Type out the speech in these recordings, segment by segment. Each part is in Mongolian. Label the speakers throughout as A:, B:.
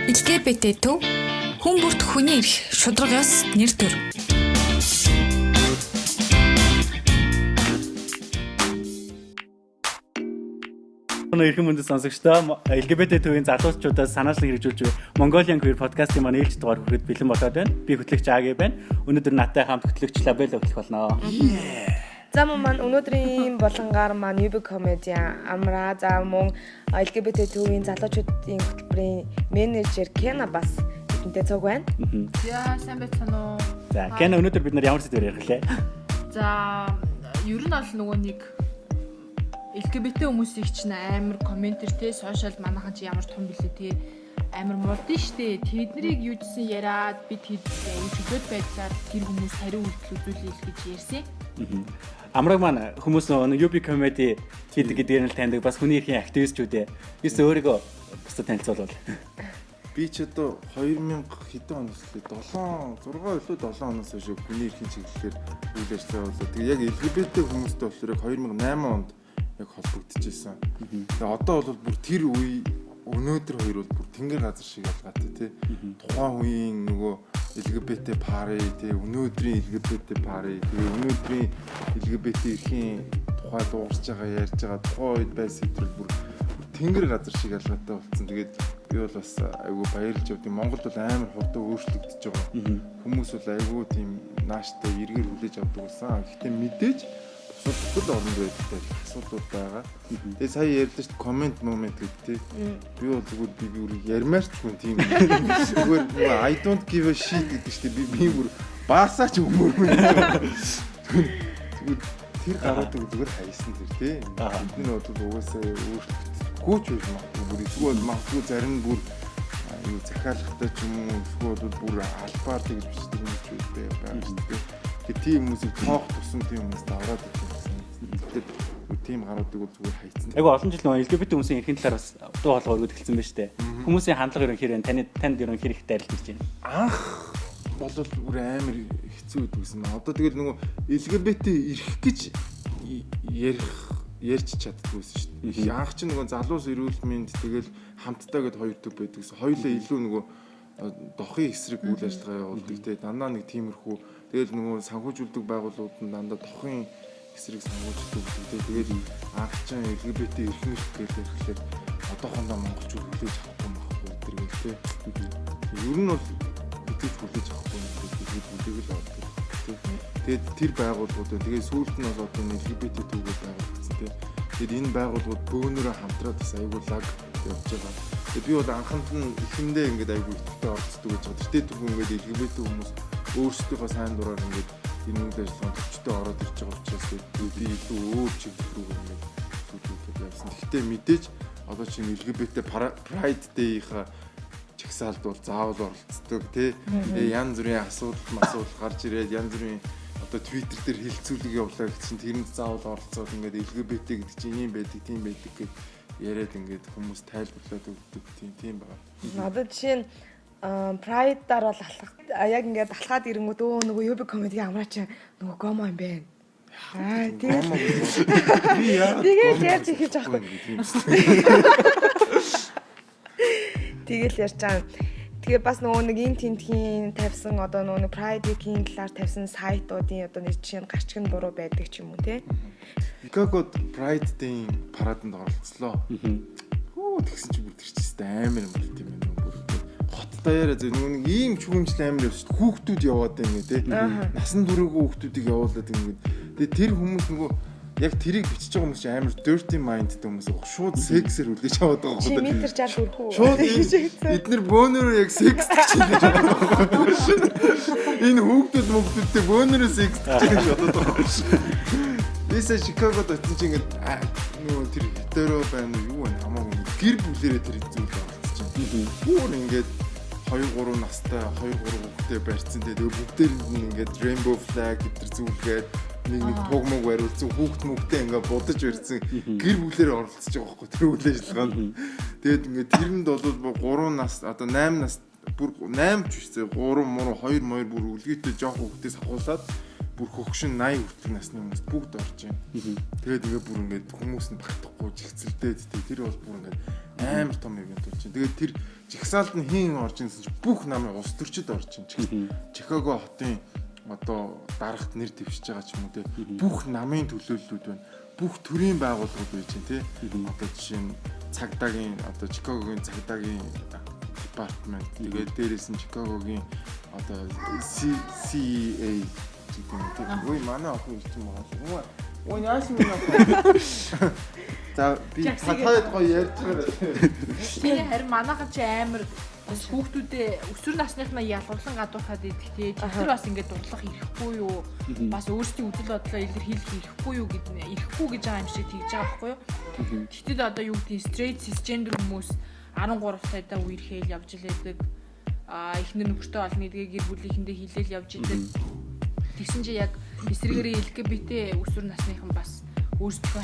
A: LGBT төв хүн бүрт хүний эрх шударга ёс нэр төр.
B: Эрхэм мөндөд сонсогчдоо LGBT төвийн залуучуудаас санаачлан хэрэгжүүлж буй Mongolian Queer podcast-ийн маань ээлж дугаар хүрэхэд бэлэн болоод байна. Би хөтлөгч Аги байна. Өнөөдөр надтай хамт хөтлөгч Лабел хөтлөх болно.
C: За маань өнөөдрийн болонгаар маань UB Comedy Амра за мөн LGBT төвийн залуучуудын хөтөлбөрийн менежер Кена бас бидэнтэй цуг байна.
D: За сайн байцгаана уу.
B: За Кена өнөөдөр бид нар ямар сэдвээр ярих лээ?
D: За ер нь бол нөгөө нэг LGBT хүмүүсийг чинь амар комментэр те сошиал манайхан чи ямар том билээ те амар мулдэн штэ тэднийг юу гэсэн яриад бид чөлөөт байдлаар тэр хүмүүс хариу үйлдэл үзүүлээл гэж ярьсан.
B: Амраг маань хүмүүс нөгөө UB Comedy хийдэг гэдгээр нь л таньдаг бас хүний эрхийн активистчүүд ээ. Бис өөрийгөө бусдад танилцуулвал.
E: Би ч одоо 2000 хэдэн оноос лээ 6 илүү 7 оноос хойш хүний эрхийн чиглэлээр үйл ажиллагаа болоо. Тэгээ яг LGBT хүмүүстэй болохоор яг 2008 онд яг холбогдчихсэн. Тэгээ одоо бол бүр тэр үе өнөөдөр хоёр бол бүр тэнгэр газар шиг ялгаатай тий. Тухайн үеийн нөгөө LGBT пари тий өнөөдрийн LGBT пари тэгээ өнөөдрийн LGBT эрхийн тухай дуурч байгаа ярьж байгаа тухайн үед байсан хэвээр бүр тэнгэр газар шиг ялгаатай болсон. Тэгээд би бол бас айгүй баярлж явдیں۔ Монголд бол амар хурдан өөрчлөгдөж байгаа. Хүмүүс бол айгүй тийм нааштай эргээр хүлээж авдаг болсон. Гэхдээ мэдээж бусад орнд байдаг асуудлууд байгаа. Тэгээ сая ярьлаа шүү дээ коммент момент гэдэг тий. Би бол зүгээр би ярмаарч хүн тийм. Зүгээр I don't give a shit гэдэг шүү дээ. Би бүр баасаач өмөрмөн. Зүгээр тэр гараад зүгээр хайсан тэр тий. Бидний бол угаасаа өөрчлөгдөхгүй ч юм уу. Бүр эсвэл магадгүй зарим бүр юу захиалгатай ч юм уу эсвэл бүр албаар тэгж бичдэг юм ч үгүй байгаа шүү дээ. Тэгээ тийм хүмүүсийг тоох тусан тийм хүмүүст аваад ирсэн. Тэгэхээр тийм гаруудыг бол зүгээр хайцсан.
B: Айгу олон жил нөгөө LGBT хүмүүсийн эрхийн талаар бас дуу хоолой өргөд хэлсэн байна шүү дээ. Хүмүүсийн хандлага ерөнхийдөө танд ерөнхийдөө хэрэгтэй арилж байна.
E: Анх болол бүр амар хэцүү үдгсэн. Одоо тэгэл нөгөө LGBT ирэх гэж ярьж чаддгүйсэн шүү дээ. Анх ч нөгөө залуус эрүүл мэнд тэгэл хамтдаа гэд хоёр төв байдагс. Хоёулаа илүү нөгөө дохын эсрэг үйл ажиллагаа явуулдаг те. Дандаа нэг тиймэрхүү тэгэл нөгөө санхүүжүүлдэг байгууллагууд нь дандаа дохын эсрэг санхүүжүүлдэг те. Тэгээд анх ч LGBT эрхнэр гэж ярьхлээр одоохондоо монголчууд хүлээж авахгүй байхгүй гэдэг те. Ер нь бол хүлээж авахгүй гэдэг хүлээгэл авдаг те. Тэгээд тэр байгууллагууд тэгээд сүүлд нь бол одоо LGBT төвөөр байгуулагдсан те. Тэгээд энэ байгууллагууд бөөнөрөө хамтраад бас аягүй лаг явж байгаа. Тэгээд би бол анханд нь ихэндээ ингээд аягүй ихтэй орцдог гэж байгаа. Тэртээ түргэн ингээд LGBT хүмүүс өөрсдийнхөө сайн дураар ингээд энэ үйл ажиллагаанд төвчтэй ороод ирж байгаа учраас би илүү өөр чиглэл рүү ингээд зүйлүүд явсан. Гэхдээ мэдээж одоо чинь LGBT Pride Day-ийнхаа чагсаалд бол заавал оролцдог тий. Тэгээ янз бүрийн асуудал гарч ирээд янз бүрийн одоо Twitter дээр хилцүүлэг явуулаа гэж чинь тэрэнд заавал оролцоод ингээд LGBT гэдэг чинь юм байдаг, тийм байдаг гэж яриад ингээд хүмүүс тайлбарлаад өгдөг тийм байна.
C: Одоо жишээ нь Pride-аар бол яг ингээд алхаад ирэнгүүт нөгөө UB Comedy Амраач нөгөө гомо юм бэ. Тийм.
E: Би яа.
C: Тэгээд яаж хийж байгаа юм. Тэгэл ярьж байгаа. Тэгээ бас нөгөө нэг ин тентхийн тавьсан одоо нөгөө Pride-ийн талаар тавьсан сайтуудын одоо нэг жишээ нь гарчгийн дуруу байдаг ч юм уу те.
E: Chicago Pride-ийн параданд оролцлоо. Тэгсэн чи бүр тэр чийст амар юм бол тийм ээ бүр хоттой яриа зөв нэг ийм чүгэмжлэн амар явж хүүхдүүд яваад байна те. Насан туршийн хүүхдүүдийг явуулаад ингээд. Тэгээ тэр хүмүүс нөгөө яг тэрийг бичиж байгаа хүмүүс чинь амар dirty mindтэй хүмүүс баг шууд сексээр үлээж аваад байгаа
C: юм. Чи метр 60 хүрэх үү?
E: Шууд эдгээр бөөнөрөө яг секс гэж байна. Энэ хүүхдүүдтэй бөөнөрөө секс гэж бодоод байгаа. Бисаа Чикагод очсон чинь ингээд нөгөө тэр heterо байна юу вэ хамаагүй гэр бүлэрээ тэр зүйл болчихсон. Бүр ингээд 2-3 настай 2-3 хүүхдээ барьцсан. Тэгээ бүгдээр нь ингээд rainbow flag гэдэг зүйлгээд нэг тугмаг бариулсан хүүхд мөхтэй ингээд будаж барьсан гэр бүлээр оролцож байгаа байхгүй тэр үйл ажиллагаанд. Тэгээд ингээд тэрэнд бол 3 нас одоо 8 нас бүр 8 ч биш 3 2 2 бүр үлгийтэй жоох хүүхдээс хавуулаад бүр хөгшин 80 хүртэлх насны хүмүүс бүгд орж байна. Тэгээд ингээ бүр ингээд хүмүүс нь багтахгүй жигцэлдээд тэр бол бүр ингээд амар том ивент болж байна. Тэгээд тэр жигсаалд нь хийн орж ирсэн чинь бүх намын улс төрчид орж байна. Чикаго хотын одоо дарагт нэр дэвшиж байгаа ч юм уу те. Бүх намын төлөөллүүд байна. Бүх төрлийн байгууллагууд байж байна те. Одоо жишээ нь цагдаагийн одоо Чикагогийн цагдаагийн департамент тэгээд дээрээс нь Чикагогийн одоо CEA гэдэг юм те. Ой манай охин ирсэн байгаа. Ой яаш минь охин. За би хатаад гоё ярьж байгаа.
D: Тэгээ харин манайхан чи амар бас хүүхдүүдээ өсвөр насныхнаа ялгарлан гадуурхаад идэхтэй тэр бас ингээд дурлах ирэхгүй юу бас өөрсдийн үйл бодлоо илэрхийлэх ирэхгүй юу гэдэг нь ирэхгүй гэж байгаа юм шиг тэгж байгаа байхгүй юу. Тэгтээ одоо юу гэдэг straight cisgender хүмүүс 13 цайдаа үерхэл явж илээдэг эхнэр нөхөртэй олон нэгдгээ гэр бүлийнхэндээ хилээл явж идэг. Тэгсэн чи яг эсрэгээрээ LGBT өсвөр насныхан бас өөрсдөө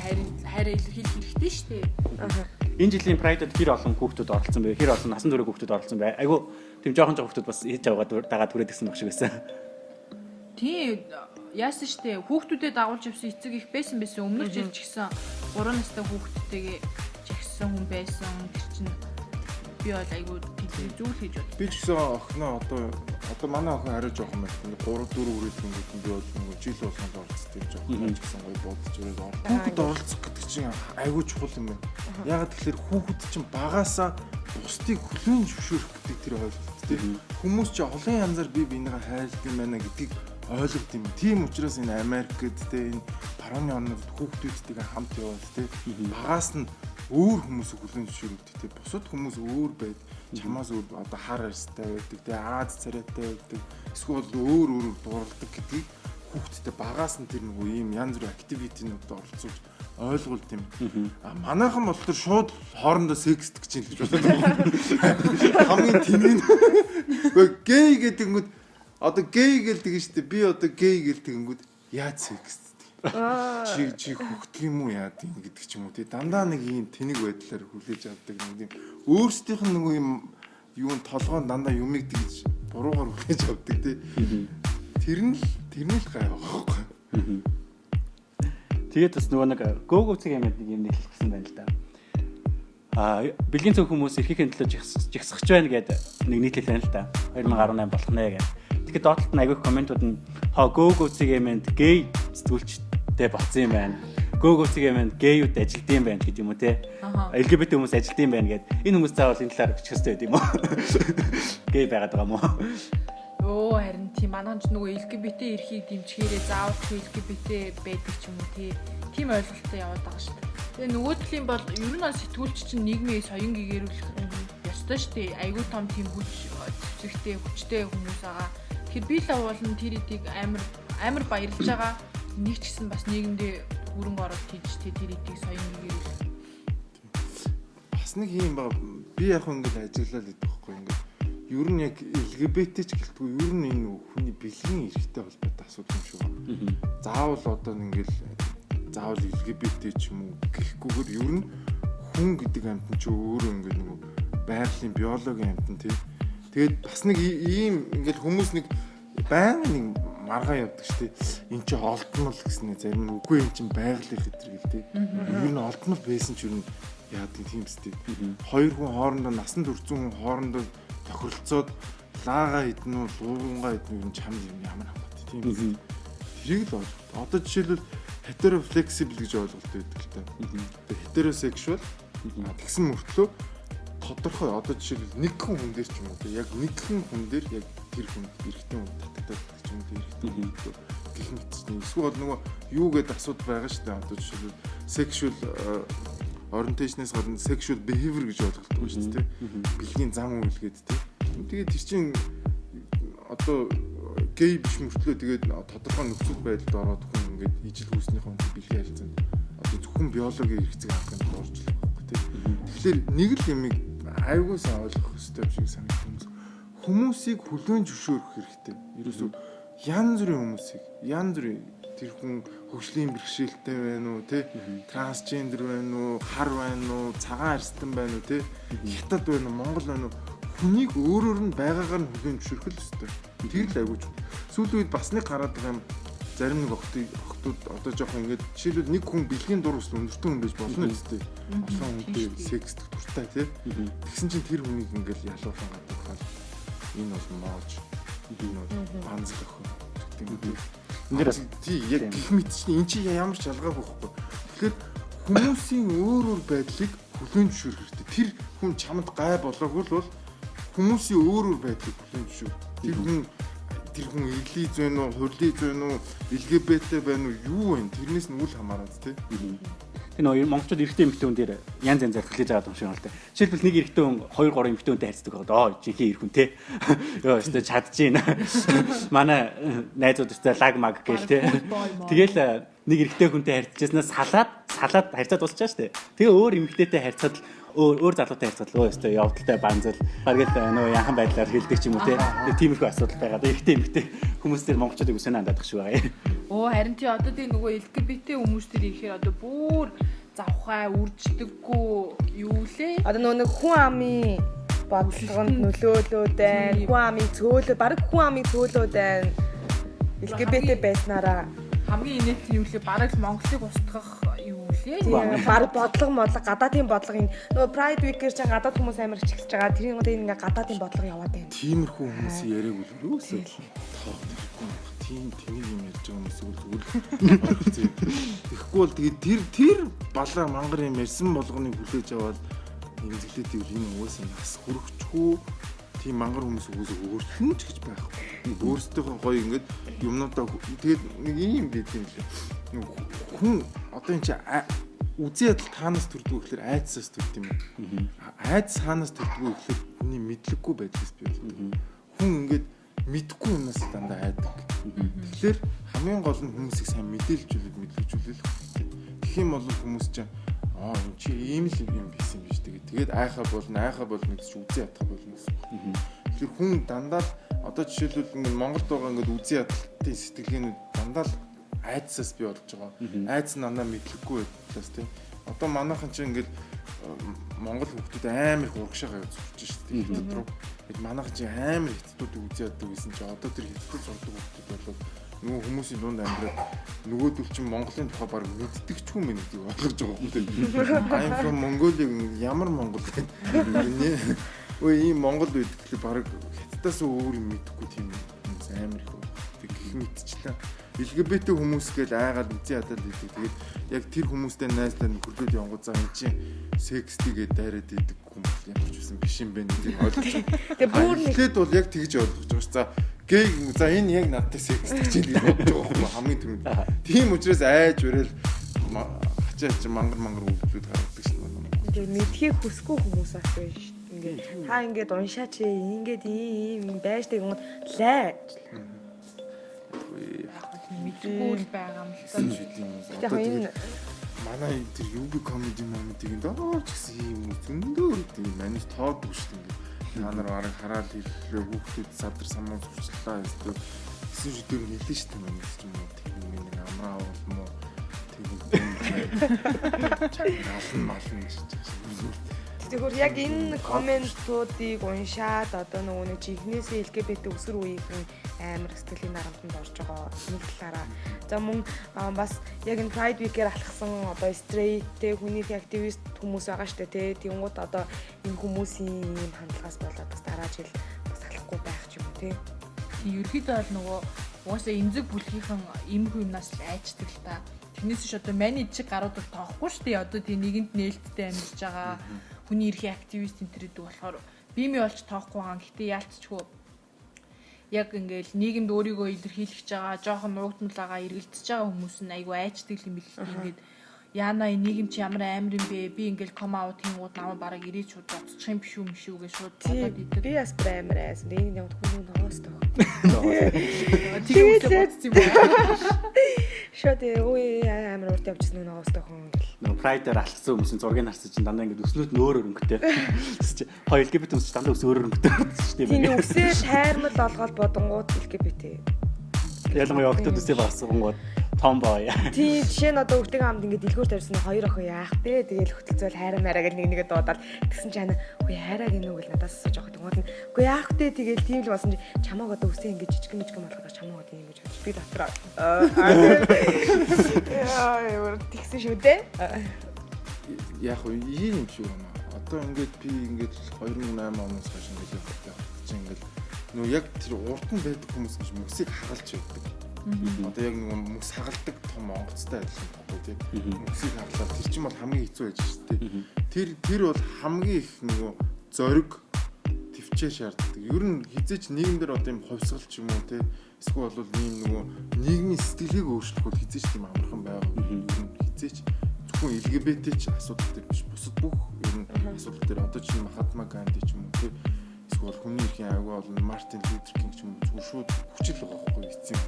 D: хайраа илэрхийлэх хэрэгтэй шүү дээ.
B: Энэ жилийн Pride-д хэр олон хүүхдүүд оролцсон бэ? Хэр олон насан турш хүүхдүүд оролцсон бэ? Айгу тийм жоохон хүүхдүүд бас хийж аваад дагаад түрээд гисэн баг шиг байсан.
D: Тийм яасан штэ хүүхдүүдэд дагуулж явсан эцэг их байсан өмнөх жил ч гэсэн 3 настай хүүхдтэйгээ жигсэн хүн байсан. Тэр чинь би бол айгу зүйл хийж бод.
E: Би ч гэсэн охиноо одоо манай охин арай жоохон байна. 3 4 үрээд ингээд би бол нэг жил болгонд оролцсон юм жоохон ч гэсэн гоё бодож ирээд хүүхэд оролцох гэдэг чинь айгүй чухал юм байна. Ягаад тэгэхээр хүүхэд чинь багаасаа бусдыг хүлээн зөвшөөрөх гэдэг тэр ойлголт тийм. Хүмүүс чинь олон янзаар би бинийгээ хайрладаг юм байна гэдгийг ойлгох юм. Тийм учраас энэ Америкт тийм энэ барууны орнууд хүүхдүүдтэйгээ хамт яваад тийм багаас нь өөр хүмүүсийг хүлээн зөвшөөрөд тийм бусад хүмүүс өөр байд чамаас өөр одоо хар арьстай байдаг тийм Аз царайтай байдаг эсвэл өөр дууралдаг гэдгийг хүүхдтэй багаас нь тэр нөгөө ийм янз бүрийн активитинууд оролцуулж ойлгуулт юм. Манайхан бол тэр шууд хоорондоо секст гэж юм гэж боддог. Хамгийн тэнэг гей гэдэг нь одоо гей гэлдэг нь шүү дээ. Би одоо гей гэлдэг нь яаж секст чи хөгтг юм уу яа тийм гэдэг ч юм уу тий дандаа нэг ийм тэнэг байдлаар хүлээж авдаг нэг юм өөрсдийнх нь нөгөө юм юун толгоон дандаа юмыг тэгж буруугаар хүлээж авдаг тий тэр нь л гай байхгүй.
B: Тэгээд бас нөгөө нэг гөөгөөцөг юм нэг юм нэрлэсэн байна л да. Бэлгийн цөөх хүмүүс эрхийн төлөө жигсахж байна гэдэг нэг нийтлэл байна л да. 2018 болох нэ гэдэг. Тэгэхээр доотлолт нь агиох комментууд нь гөөгөөцөг юмэнд гей сэтгүүлчтэй болсон юм байна. Гөөгөөцөг юмэнд гейүүд ажилдсан юм байна гэдэг юм уу те. LGBT хүмүүс ажилдсан юм байна гэдэг. Энэ хүмүүс заавал энэ талаар бичих хэрэгтэй байд юм уу? Гей байгаад байгаа юм уу?
D: Оо харин тийм манайхан ч нөгөө LGBT эрхийг дэмжихээрээ заавал LGBT байдаг ч юм уу тийм ойлголттой яваад байгаа шүү дээ. Тэгээ нөгөө талын бол ер нь сэтгүүлч чинь нийгмийн соён гэгэрүүлэх ёстой шүү дээ. Айгүй том тийм хүчтэй хүмүүс байгаа. Тэгэхээр би л уулын тэр эдийг амар баярлж байгаа. Нэг ч гэсэн бас нийгэмдээ хөрөнгө оруулалт хийж тэр эдийг соён гэгэрүүлэх.
E: Бас нэг юм ба би яг ингэж ажиллаад идэх байхгүй ингэж ер нь яг LGBT ч гэлтгүй ер нь энэ хүний бэлгийн эрхтэй холбоотой асуудал юм шиг байна. Заавал одоо ингээл заавал LGBT ч юм уу гэхгүйгээр ер нь хүн гэдэг амьтан ч өөрөө ингээд нэг байгалийн биологийн амьтан тий. Тэгээд бас нэг ийм ингээл хүмүүс нэг байнга нэг маргаа явдаг штеп. Энд чи олдмол гэснээр зарим нь үгүй юм чин байгалийн хэтргэл тий. Ер нь олдмол байсан ч ер нь яадаг тийм штеп. Хоёр хүн хоорондоо насан туршсан хүн хоорондоо тохиролцоод лаага идэн үү луугангаа идэн үү чамд юм ямар хамаатай тийм тэрийг л одоо жишээлбэл heteroflexible гэж ойлголт байдаг л та. Heterosexual тэгсэн мөртлөө тодорхой одоо жишээлбэл нэг хүн дээр ч юм уу яг нэг хүн дээр яг тэр хүн эрэгтэй хүн татагдаад ч юм уу эрэгтэй гэх мэт чинь эсвэл нөгөө юу гэдэг асуудал байгаа шүү дээ одоо жишээлбэл sexual orientation-ээс гадна sexual behavior гэж ойлголт байгаа шүү дээ. Бэлгийн зам үйл гэдэг тийм. Тэгээд тэр чинь одоо гей биш мөртлөө тэгээд тодорхой нөхцөл байдалд ороод хүн ингээд ижил хүүснийхээ бэлгийн харилцаанд одоо зөвхөн биологийн хэрэгцээг хангахад орчлох байхгүй тийм. Тэгэхээр нэг л юмыг айгүй сайн ойлгох хэрэгтэй шиг санагдаж байна. Хүмүүсийг хүлээн зөвшөөрөх хэрэгтэй. Ерөөсөө янз бүрийн тэр хүн хөгжлийн бэрхшээлтэй байна уу те трансгендер байна уу хар байна уу цагаан арьстан байна уу те хятад байна уу монгол байна уу хүнийг өөрөөр нь байгаагаар нь хүлээн зөвшөөрөх л ёстой. Тэр л айгууч. Сүүлийн үед бас нэг гараад байгаа юм. зарим нэг охтууд одоо жоохон ингээд жишээлбэл нэг хүн бэлгийн дур өсөл өндөртөө хүн байж болно үстэй. Олон хүнтэй секс дуртай тий. Тэгсэн чинь тэр хүнийг ингээд ялуулан гадаг хаад энэ бол моож энэ бол банзах охин гэдэг. Эндээс тий яг гих мэт чинь эн чинь ямар ч ялгаагүй байхгүй. Тэгэхээр хүмүүсийн өөр байдлыг хүлээн зөвшөөрөх хэрэгтэй. Тэр хүн чамд гай болоогүй л бол хүмүүсийн өөр байдлыг хүлээн зөвшөөрөх. Тэр хүн ирлий зүйн үү, хурлий зүйн үү, LGBT байна уу, юу вэ? Тэрнээс нь үл хамааран тий.
B: Тэр нөө монголчууд эрэгтэй эмэгтэй хүн дээр янз янзаар хүлээж аваад юм шиг байна л да. Жишээлбэл нэг эрэгтэй хүн 2-3 эмэгтэй хүнтэй харьцдаг байгаа. Жинхэнэ эр хүн те. Йоо өстө чадчихээн. Манай найзууд өстө лаг маг гээл те. Тэгэл нэг эрэгтэй хүнтэй харьцажснаас салаад харьцаад дуусчаа штэ. Тэгээ өөр эмэгтэйтэй харьцаад өөр залуутай харьцаад өө өстө явдалтай банзал баргал нөө яхан байдлаар хэлдэг ч юм уу те. Тиймэрхүү асуудал байгаад эрэгтэй эмэгтэй хүмүүс дээр монголчуудыг үсэнэ хандаад шиг байгаа юм.
D: Оо харин тий одоо тий нөгөө LGBT хүмүүс төр ихээр одоо бүр завхай үрждэггүй юу лээ.
C: Одоо нөгөө хүн амын бодлогонд нөлөөлөөд байна. Хүн амыг цөөлөө, бараг хүн амыг цөөлөөд байна. LGBT байснараа
D: хамгийн инээдсэн юу лээ бараг Монголыг устгах юу лээ.
C: Бараг бодлого гадаадын бодлого нөгөө Pride Week-ээр чинь гадаад хүмүүс амар хичгэлж байгаа. Тэрийн одоо ингээ гадаадын бодлого яваад байна.
E: Тиймэрхүү хүмүүсийн яриаг үлгэрөөсөө тийм юм ярьж байгаа хүмүүс зүгээр тэгэхгүй бол тэгээд тэр балаа мангар юм ярьсан болгоныг хүлээж аваад эмзэглээд ивэл энэ уусаа нас хүрчихгүй тийм мангар хүмүүс өөрчлөн ч гэж байхгүй. Өөрсдийнхөө гоё ингээд юмнуудаа тэгээд нэг юм байт юм лээ. Хүн одоо энэ чи үзэн ядал таанаас төрдөг гэхээр айдсаас төрд юм. Айдс хаанаас төрдөг гэхээр хүний мэдлэггүй байдлаас бий. Хүн ингээд мэдгүй юмнаас дандаа айдаг. Тэгэхээр хамгийн гол нь хүмүүсийг сайн мэдлэгжүүлэх. Тэгэх юм бол хүмүүс чинь энэ чи ийм л юм байсан юм биш тэгээд айхаа болно гэж үзэн ядах болно гэсэн. Тэгэхээр хүн дандаа одоо жишээлбэл ингээд Монголд байгаа ингээд үзэн ядалтын сэтгэлгээнүүд дандаа айдсаас бий болж байгаа. Айдс нь дандаа мэдлэггүй байдлаас тийм. Одоо манайхан чинь ингээд Монгол хүмүүс амар их урагшаага зурж шүү дээ дотроо. Тэгээд манайхан чинь амар хэцүүдийг үзээд яддаг гэсэн чинь одоо тэр хэцүүд сурдаг хүмүүс болоод нөгөө хүмүүсийн дунд амьдраад нөгөөдөл чинь Монголын тухай баг мэддэг ч юм бэ гэдгийг ойлгож байгаа юм тийм. I'm from Mongolia ямар Монгол гэдэг. Өө ийм Монгол байдаг баг хятадаас өөр юм мэдэхгүй тийм амар их гэх мэтчлээ. LGBT хүмүүс гээл айгаад үзэн ядаад идэг. Тэгээд яг тэр хүмүүстэй найзлаа нөхөрлөд явгоо заа энэ чинь секстигээ дайраад идэг хүмүүс ямар ч үсэн биш юм бэ гэдгийг ойлгож байна. Тэгээд бүр нэгэд бол яг тэгж ойлгож байгаа ш. За гей за энэ яг надтай секс гэж бодож байгаа юм хамгийн түрүүнд. Тийм учраас айж өрөөл хачаач мангар өвдлүүд гаргадаг ш.
C: Тэгээд мэдхийг хүсгүй хүмүүс ах байж ш. Ингээд та ингээд уншаач ингээд ийм байж тэг юм лай.
D: мэдгүй байгаа юм л та.
C: Тэгээд
E: манай тэр UB comedy моментыг доор ч гэсэн юм зөндөө тийм манайс тоодгүй шүү дээ. Та нар бараг хараад ирлээ хүүхдүүд садар самуу зурчлаа эсвэл гэсэн шүдээр нэлээд шүү дээ манайс ч юм уу тийм нэг амраа болмоо тийм малын гэж.
C: Тэгэхээр яг энэ комментуудыг уншаад одоо нөгөө чихнээсээ LGBT өсөр үеийн амар сэтгэлийн дарамтанд орж байгаа нэг талаараа. За мөн бас яг энэ Pride Week-ээр алхсан одоо straight хүнийх активист хүмүүс байгаа штэ тий. Тэнгууд одоо энэ хүмүүсийн хандлагаас болоод бас дараа жил бас алахгүй байх ч юм уу тий.
D: Ерөөхдөө бол нөгөө угаасаа эмзэг бүлгийнхэн ийм юмнаас л айчдаг л та. Тэрнээс ч одоо маний чиг гарууд бол тоохгүй штэ. Одоо тий нэгэнд нээлттэй амьдарч байгаа хүний эрхийн активист энэ төрөд болохоор бими болж тоохгүй байгаа. Гэтэ яалтчгүй яг ингээл нийгэмд өөрийгөө илэрхийлж байгаа, жоохон нуугдмал байгаа, эргэлдэж байгаа хүмүүс нь айгүй айчдаг юм бэл ингээд яана энэ нийгэм чи ямар амар юм бэ? Би ингээл ком аут хийнгууд намайг бараг ирээч шууд боцчих юм биш үү гэж шууд бодоод идэв.
C: Би бас амар айс. Энэ яг хүн ногоос тоо.
D: Тэгээд бодсон юм байна.
C: Шот өө амар урд явчихсан ногоос тоо хүн.
B: Нөгөө Pride-аар алхсан хүмүүсийн зургийг харсан чинь дандаа ингээд өснөд нь өөр өнгөтэй. Чи хоёр LGBT хүмүүс дандаа өс өөр өнгөтэй шүү дээ.
C: Тийм үсээ шаармал олгоод бодонгууд LGBT.
B: Ялангуяа октод үсээ багсангууд Tomboy.
C: Тийм жишээ нь одоо өвтөг амд ингээд дэлгүүр тавьсан хоёр охин яах вэ? Тэгэл хөтөлцөөл хайраа мараа гэж нэгээ дуудаад тэгсэн чинь үгүй хайраа гинөө гэл надаас асууж байгаа тэгмүүд нь үгүй яах вэ? Тэгэл тийм л болсон чи чамааг одоо үсээ ингээд жижиг болохоо чамааг одоо ингэж бодож би дотроо яа тэгсэн шүү дээ.
E: Яг уу ийм шүү юм аа. Одоо ингээд би ингээд 2008 оноос хойш ингээд явдаг чи ингээд нөө яг тэр урд нь байдаг хүмүүс гэж мөсийг хагалж явдаг. Одоо яг нэг мөс хагалдаг том онгоцтой адилхан баггүй тийм. Мөсийг хагалаад тэр чинь бол хамгийн хэцүү байж шүү дээ. Тэр бол хамгийн их нөгөө зориг төвчээ шаарддаг. Ер нь хизээч нийгэмдэр одоо юм ховсгол ч юм уу тийм. Эсвэл бол ийм нөгөө нийгмийн сэтгэлгээг өөрчлөх бол хизээч тийм амархан байгаа. Хизээч зөвхөн LGBT ч асуудал дээр биш. Бусад бүх ер нь асуудал дээр одоо чинь Махатма Ганди ч юм уу тийм. Эсвэл хүний эрхийн аягүй бол Мартин Лютер Кинг ч юм уу зүгээр шууд хүчил байгаа байхгүй эцсийн.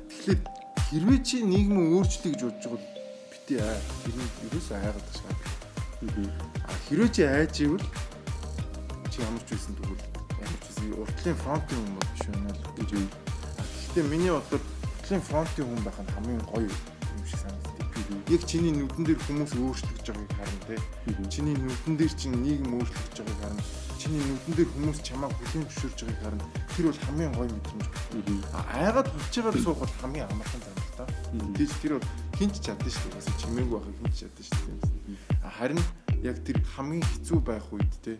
E: Тэгэхээр хэрвээ чи нийгмээ өөрчлөе гэж бодож байгаа бол бити аа тэр нь ерөөсөө айгаад ташгаа. Хэрвээ чи айж ивэл чи ямар ч байсан тэгвэл ямар ч байсан уртлын фронтын хүн биш байна л гэж үү. Гэхдээ миний бодлоор уртлын фронтын хүн байх нь хамгийн гоё юм шиг санагдав. Яг чиний нүдэн дээр хүмүүс өөрчлөгдөж байгааг харна те. Чиний нүдэн дээр чинь нийгэм өөрчлөгдөж байгааг харна. Чиний нүдэн дээр хүмүүс чамайг хүлээн зөвшөөрж байгааг харна. Тэр бол хамгийн гоё мэдрэмж. Айгаад булж байгаа суух бол хамгийн амархан юм л та. Тийч тэр бол хинч чаддсан шүү дээ. Чимээгүй байхыг хинч чаддсан шүү дээ. Харин яг тэр хамгийн хэцүү байх үед те.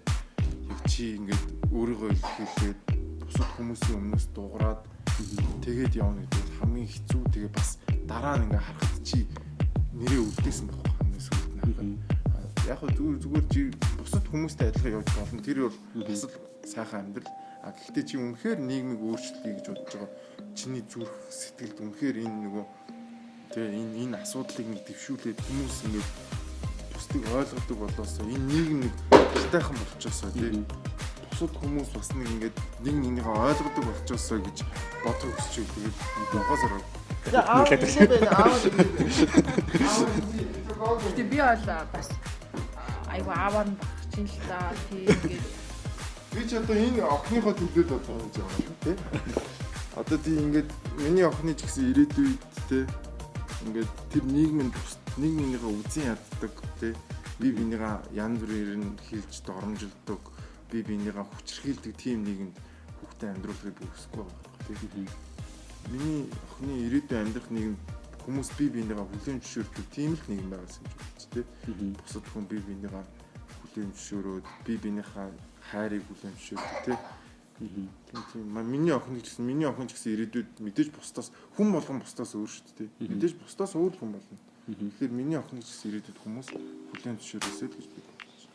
E: Яг чи ингээд өөрийгөө илэрхийлээд бусад хүмүүсийн өмнөөс дуурайад тэгээд явна гэдэг хамгийн хэцүү. Тэгээ бас дараа нь ингээд харахад чи нэрээ үлдээсэн байх байна сүлд нь. Яг хөө зүгээр бусад хүмүүстэй адилхан явж болно. Тэр бол бас л сайхан амьдрал. Гэхдээ чи үнэхээр нийгмийг өөрчлөе гэж бодож байгаа. Чиний зүрх сэтгэлд үнэхээр энэ нөгөө тэгээ энэ асуудлыг нэг дэвшүүлээд хүмүүс ингээд бусдыг ойлгодог болоосоо энэ нийгэм нэг тайхан болчихосоо тийм. Бусад хүмүүс бас нэг ингээд нэг нэгнийхээ ойлгодог болчихосоо гэж бодох хүсч байгаа. Тэгээд богоосоор
D: Гэтэ би бол бас айгу аавар нь багч юм л да тийм ингээд
E: би ч одоо энэ охиныхоо төлөөд одоо гэж байгаа шүү тий. Одоо тийм ингээд миний охины ч гэсэн ирээдүйд тий ингээд тэр нийгмийн нийгмийнхээ үзэн яддаг тий би бинийгаа янз бүрээр нь хилж доромжилдог би бинийгаа хүчрхийлдэг тийм нийгэмд хүүхдээ амьдруулахыг бүсгүй байгаа тий. Миний охины ирээдүйн амьдрах нийгэм хүмүүс би бинийгаа хүлээн зөвшөөрдөг тийм л нийгэм байгаас гэж бодчих тий. Бусад хүн би бинийгаа хүлээн зөвшөөрөөд би бинийхээ хайрыг хүлээн зөвшөөрдөг тий. Тийм миний охин ч гэсэн ирээдүйд мэдээж бусдаас хүн болгон бусдаас өөр шүү дээ. Мэдээж бусдаас өөр хүн болно. Тэгэхээр миний охин ч гэсэн ирээдүйд хүмүүс хүлээн зөвшөөрөөсэй л гэж би бодчих.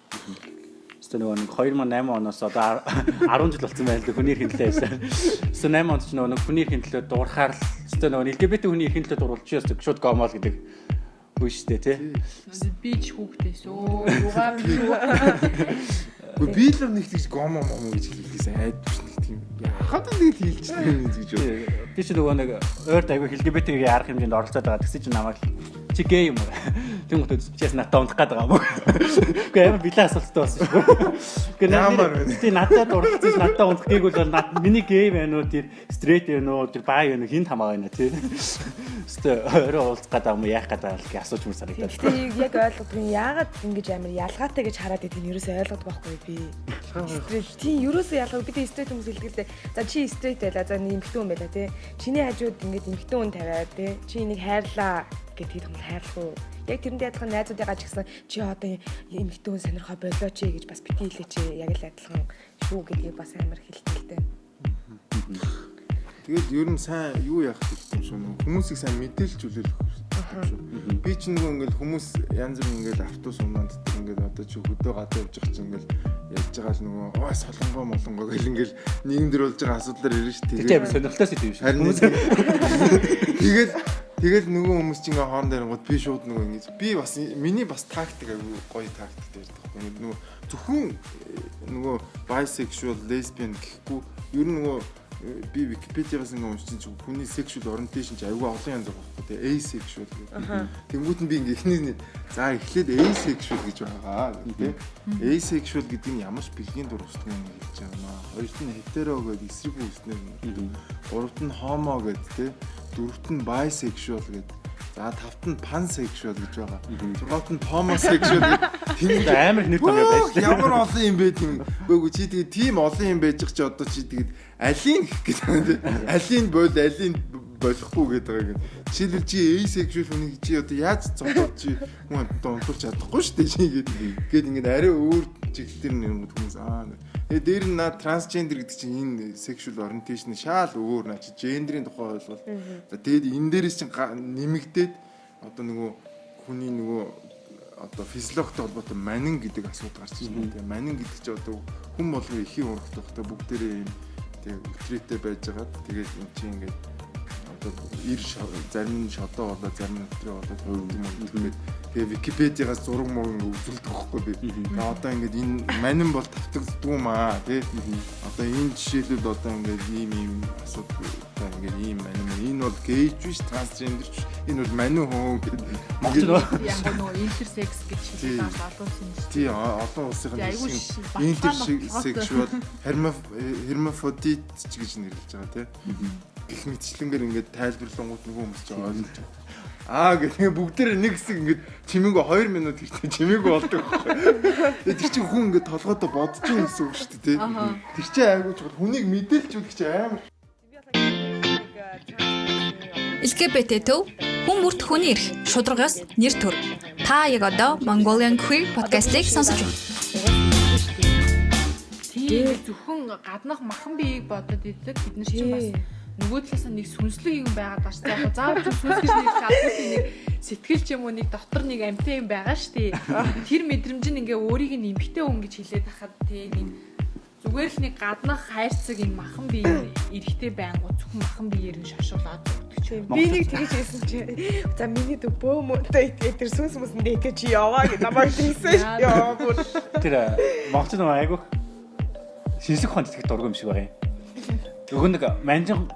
B: Нэг 2008 оноос одоо 10 жил болсон байл хүний эрхийн төлөө байсан. 8 онд ч нэг хүний эрхийн төлөө дуурахаар л нэг LGBT хүний эрхийн төлөө дуурулж ястаг шууд гомол гэдэг үгүй шүү дээ тий.
D: би ч хүүхдээс юугаа би
E: би л нэг тийч гомо гэж хэлчихсэн айдвч нэг тийм хаад нэг хэлчихсэн юм гэж үү.
B: Би ч нөгөө нэг ойрт айгүй LGBT-ийг арах хэмжээнд оролцоод байгаа. Тэгсэн чинь намайг чи гей юм уу? Тэнгүүт чиэс надад унах гээд байгаа юм уу? Гэхдээ амар билээ асуулттай болсон шүү. Гэхдээ надад уралцсан надад унах гээг бол миний гей байна уу? Тэр стрейт байна уу? Тэр бай байна уу? Хинт хамаагаа байна тий. Өстө өөрөө уулзах гээд байгаа юм яах гээд байгаа л гэж асууж мөр санагдаад.
C: Гэхдээ яг ойлгохгүй яагаад ингэж амар ялгаатай гэж хараад байдгийг ерөөсөө ойлгодог байхгүй би. Тийм ерөөсөө ялгаагүй бид стрейт хүмүүс хэлдэг л дээ. За чи стрейт байла. За нэг эмэгтэй хүн байла тий. Чиний хажууд ингэж эмэгтэй хүн тавиад тий. Чи энийг хайрлаа гэдгийг юм хайрлах уу? Яг тэрэнд адилхан найзуудыгаа ч гэсэн чи одоо эмэгтэй хүн сонирхоо болооч гэж бас бити хэлээч яг л адилхан шүү гэдгийг бас амар хэлдэг л дээ.
E: Тэгээд ер нь сайн юу яах гэдэг юм шүү нөө хүмүүсийг сайн мэдээлж үлээлэх шүү. Би ч нөгөө ингээл хүмүүс янз бүр ингээл автобус унаад ингээл одоо чи хөдөө гадаа явж байгаа чинь ингээл ярьж байгаа л нөгөө солонгоо молонгоо гэл ингээл нийгэмдэр болж байгаа асуудлаар ирж тэгээд
B: тийм сонирхолтой сэдв шүү.
E: Хүмүүс тэгэл нөгөө хүмүүс чинь ингээ хоорондоо ярингууд би шууд нөгөө ингэж би бас миний бас тактик аягүй гоё тактик ярьдаг. Нөгөө зөвхөн нөгөө bisexual lesbian гэхгүй ер нь нөгөө би Википедиагаас ингээ уншиж чинь хүний sexual orientation ч аягүй олон янз байгаа байхгүй тий asexual гэх. Тэнгүүд нь би ингээ эхний за эхлээд asexual гэж байгаа тий. Asexual гэдэг нь ямар ч бэлгийн дур устдаг юм хэлж байгаа маа. Хоёрт нь hetero гэдэг эсрэг үүснээр гуравт нь homo гэдэг тий. 4-т нь bisexual гэдэг. За 5-т нь pansexual гэж байгаа. 6-т нь homosexual гэдэг.
B: Тэгээд амар нэр том байж лээ.
E: Ямар олон юм бэ тийм. Үгүй чи тэгээд тийм олон юм байж ч одоо чи тэгээд алийг гэдэг. Алийг болохгүй гэдэг байгаа. Жишээлбэл чи asexual хүнийг чи одоо яаж зогсоод чи хүн одоо унтуулж чадахгүй шүү дээ чи гээд ингээд арай өөр чиглэлээр нэг хүмүүс тэгээд дээр нь трансгендер гэдэг чинь энэ sexual orientation шал өөр наа чи гендерийн тухай ойлголт. За тэгээд энэ дээрээс чинь нэмэгдээд одоо нөгөө хүний нөгөө одоо физиологтой холбоотой манин гэдэг асуудал гарч ирж байна. Тэгээд манин гэдэг чинь одоо хүн болгоо ихийн урагт байхдаа бүгдээрээ юм тэгээд өтрээтэй байж байгаа. Тэгээд энэ чинь ингээд зарим нь шодоо болоо зарим нь өтрөө болоо тэгээд Википедиагаас зураг мөрөнд үзүүлдэг байхгүй би. Одоо ингээд энэ манин бол тавтагддгүй маа тий. Одоо энэ жишээлбэл одоо ингээд ийм асуудалтай ингээд ийм манин энэ бол гейж биш трансгендер биш энэ бол манин хүн гэдэг.
D: Яг нөгөө интерсекс гэж хэлээд олон улсын
E: тий олон улсын интерсексуал hermaphrodite гэж нэрлэж байгаа тий. Гэх мэтчлэнгээр ингээд тайлбарлангууд нөгөө хүмүүс ч ойлгож байгаа. Гэх бүгдээр нэг хэсэг ингээд чимээгүй 2 минут хэрэгтэй чимээгүй болдог байхгүй. Тэр чинь хүн ингээд толгойдоо бодож байгаа гэсэн үг шүү дээ. Тэр чинь айгуу чухал хүнийг мэдээлжүүлэх чинь амар.
A: LGBT төв хүн бүрт хүний эрх шударгаас нэр төр. Та яг одоо Mongolian Queer podcast-ийг сонсож байна.
D: Тийм зөвхөн гаднах махан биеийг бодоод идэг бид нар чинь бас нөгөө талаас нэг сүнслэг юм байгаад байна шүү дээ. Яг заавал сүнс гэж нэг шалгуулсан нэг сэтгэл ч юм уу нэг дотор нэг амьтан юм байгаа шүү дээ. Тэр мэдрэмж нь ингээ өөрийг нь эмгтэй хүн гэж хэлээд хахад тийм нэг зүгээр л нэг гаднах хайрцаг энэ махан бие эрэхтэй байнгут зөвхөн махан биеэр нь шошуулаад өгдөг ч юм.
C: Би нэг тэгэж хэлсэн чи за миний дөө бөөмөнтэй итгэж тэр сүнс мөсөндөө итгэж чи яваа гэж намайг хэлсэн шүү. Яа бүр.
B: Тэр Монголд нэг айгуу шинжлэх ухаанд их дургүй юм шиг байгаа юм. Өгөн нэг манжин